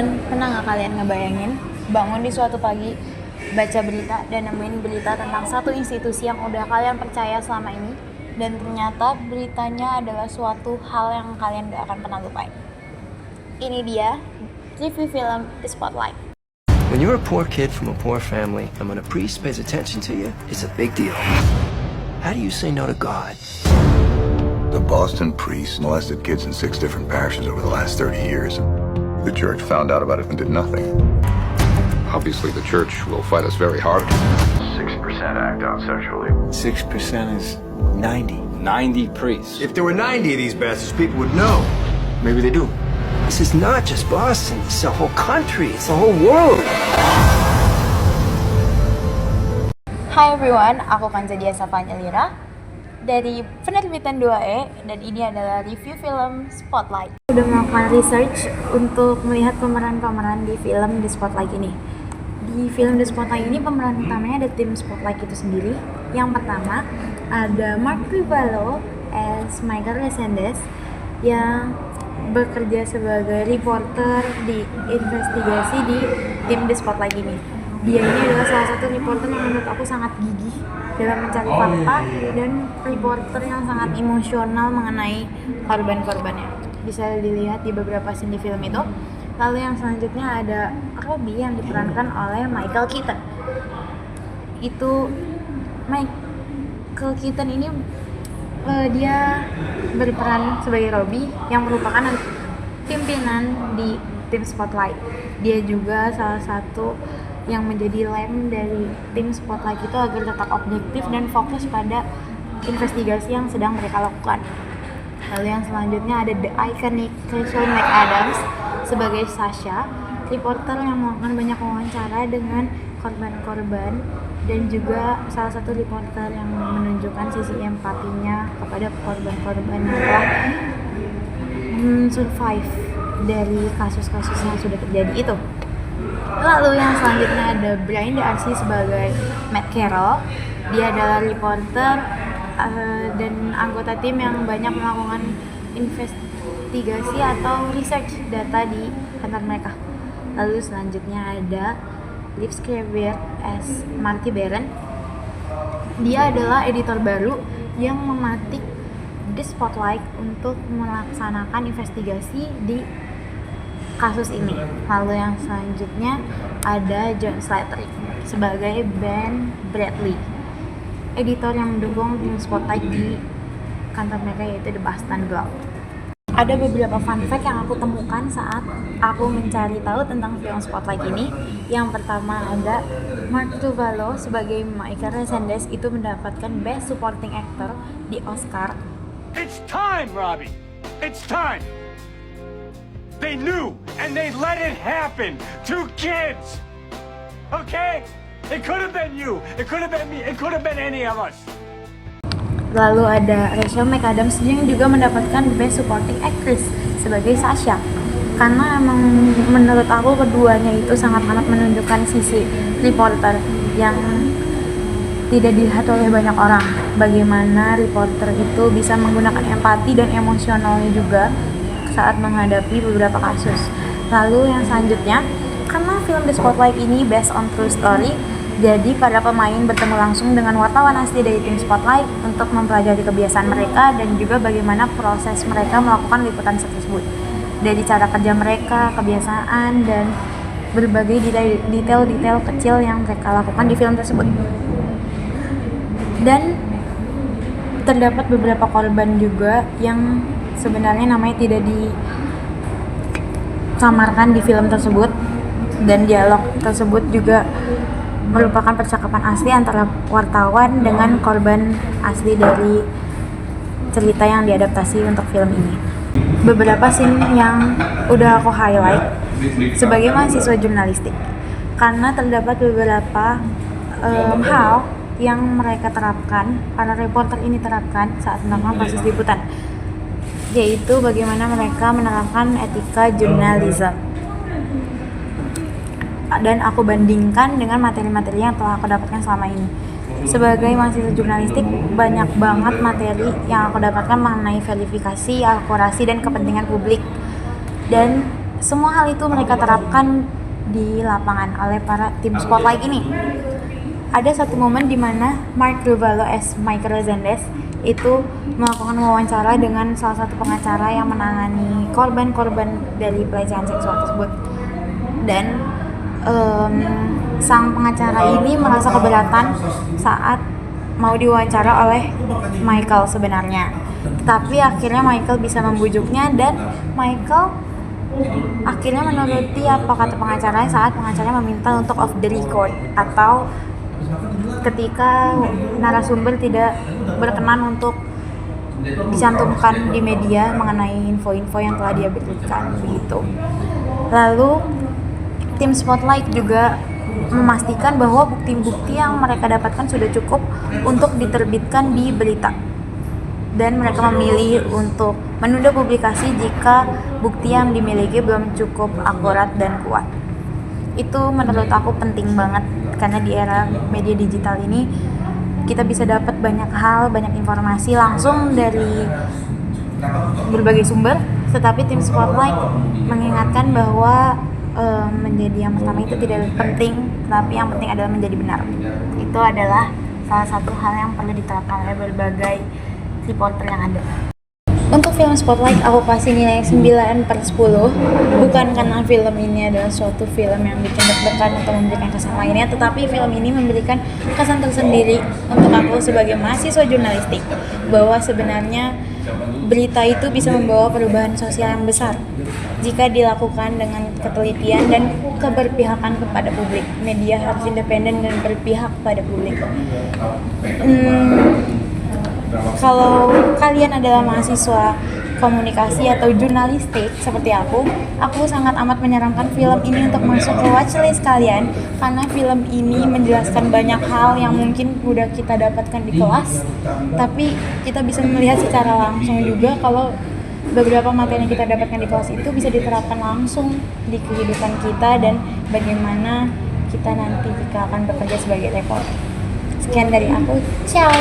Pernah nggak kalian ngebayangin bangun di suatu pagi, baca berita dan nemuin berita tentang satu institusi yang udah kalian percaya selama ini, dan ternyata beritanya adalah suatu hal yang kalian gak akan pernah lupain. Ini dia review film The Spotlight. When you're a poor kid from a poor family and when a priest pays attention to you, it's a big deal. How do you say no to God? The Boston priest molested kids in 6 different parishes over the last 30 years. The church found out about it and did nothing. Obviously, the church will fight us very hard. 6% act out sexually. 6% is 90. 90 priests. If there were 90 of these bastards, people would know. Maybe they do. This is not just Boston, it's the whole country, it's the whole world. Hai everyone, aku Kanza Diasa Lira dari penerbitan 2E dan ini adalah review film Spotlight. Udah melakukan research untuk melihat pemeran-pemeran di film The Spotlight ini. Di film The Spotlight ini pemeran utamanya ada tim Spotlight itu sendiri. Yang pertama ada Mark Ruffalo as Michael Resendes yang bekerja sebagai reporter di investigasi di tim The Spotlight ini. Dia ini adalah salah satu reporter yang menurut aku sangat gigih dalam mencari fakta dan reporter yang sangat emosional mengenai korban-korbannya. Bisa dilihat di beberapa scene di film itu. Lalu yang selanjutnya ada Robbie yang diperankan oleh Michael Keaton. Michael Keaton ini dia berperan sebagai Robbie yang merupakan pimpinan di tim Spotlight. Dia juga salah satu yang menjadi lem dari tim Spotlight itu agar tetap objektif dan fokus pada investigasi yang sedang mereka lakukan. Lalu yang selanjutnya ada the iconic Rachel McAdams sebagai Sasha, reporter yang melakukan banyak wawancara dengan korban-korban dan juga salah satu reporter yang menunjukkan sisi empatinya kepada korban-korban yang telah survive dari kasus-kasus yang sudah terjadi itu. Lalu yang selanjutnya ada Brian Darcy sebagai Matt Carroll. Dia adalah reporter dan anggota tim yang banyak melakukan investigasi atau research data di kantor mereka. Lalu selanjutnya ada Liv Schreiber as Marty Baron. Dia adalah editor baru yang mematik The Spotlight untuk melaksanakan investigasi di kasus ini. Lalu yang selanjutnya ada John Slater sebagai Ben Bradley, editor yang mendukung tim Spotlight di kantor mereka yaitu The Boston Globe. Ada beberapa fun fact yang aku temukan saat aku mencari tahu tentang film Spotlight ini. Yang pertama ada Mark Ruffalo sebagai Michael Resendes itu mendapatkan Best Supporting Actor di Oscar. It's time, Robbie. It's time. They knew and they let it happen. 2 kids. Okay? It could have been you. It could have been me. It could have been any of us. Lalu ada Rachel McAdams yang juga mendapatkan Best Supporting Actress sebagai Sasha. Karena emang menurut aku keduanya itu sangat-sangat menunjukkan sisi reporter yang tidak dilihat oleh banyak orang. Bagaimana reporter itu bisa menggunakan empati dan emosionalnya juga saat menghadapi beberapa kasus. Lalu yang selanjutnya, karena film The Spotlight ini based on true story, jadi para pemain bertemu langsung dengan wartawan asli dari tim Spotlight untuk mempelajari kebiasaan mereka dan juga bagaimana proses mereka melakukan liputan tersebut. Dari cara kerja mereka, kebiasaan, dan berbagai detail-detail kecil yang mereka lakukan di film tersebut. Dan terdapat beberapa korban juga yang sebenarnya namanya tidak disamarkan di film tersebut, dan dialog tersebut juga merupakan percakapan asli antara wartawan dengan korban asli dari cerita yang diadaptasi untuk film ini. Beberapa scene yang udah aku highlight sebagai mahasiswa jurnalistik karena terdapat beberapa hal yang mereka terapkan, para reporter ini terapkan saat melakukan proses liputan, yaitu bagaimana mereka menerapkan etika jurnalisme. Dan aku bandingkan dengan materi-materi yang telah aku dapatkan selama ini. Sebagai mahasiswa jurnalistik, banyak banget materi yang aku dapatkan mengenai verifikasi, akurasi, dan kepentingan publik. Dan semua hal itu mereka terapkan di lapangan oleh para tim Spotlight ini. Ada satu momen di mana Mark Ruffalo as Michael Rezendes itu melakukan wawancara dengan salah satu pengacara yang menangani korban-korban dari pelecehan seksual tersebut. Dan sang pengacara ini merasa keberatan saat mau diwawancara oleh Michael sebenarnya. Tetapi akhirnya Michael bisa membujuknya dan Michael akhirnya menuruti apa kata pengacaranya saat pengacaranya meminta untuk off the record, atau ketika narasumber tidak berkenan untuk dicantumkan di media mengenai info-info yang telah dia berikan begitu. Lalu tim Spotlight juga memastikan bahwa bukti-bukti yang mereka dapatkan sudah cukup untuk diterbitkan di berita. Dan mereka memilih untuk menunda publikasi jika bukti yang dimiliki belum cukup akurat dan kuat. Itu menurut aku penting banget, karena di era media digital ini kita bisa dapat banyak hal, banyak informasi langsung dari berbagai sumber. Tetapi tim Spotlight mengingatkan bahwa menjadi yang pertama itu tidak penting, tapi yang penting adalah menjadi benar. Itu adalah salah satu hal yang perlu diterapkan oleh berbagai reporter yang ada. Untuk film Spotlight aku kasih nilai 9/10, bukan karena film ini adalah suatu film yang bikin deg-degan atau memberikan kesan lainnya, tetapi film ini memberikan kesan tersendiri untuk aku sebagai mahasiswa jurnalistik, bahwa sebenarnya berita itu bisa membawa perubahan sosial yang besar jika dilakukan dengan ketelitian dan keberpihakan kepada publik. Media harus independen dan berpihak kepada publik. Kalau kalian adalah mahasiswa komunikasi atau jurnalistik seperti aku sangat amat menyarankan film ini untuk masuk ke watchlist kalian, karena film ini menjelaskan banyak hal yang mungkin udah kita dapatkan di kelas, tapi kita bisa melihat secara langsung juga kalau beberapa materi yang kita dapatkan di kelas itu bisa diterapkan langsung di kehidupan kita dan bagaimana kita nanti jika akan bekerja sebagai reporter. Sekian dari aku, ciao!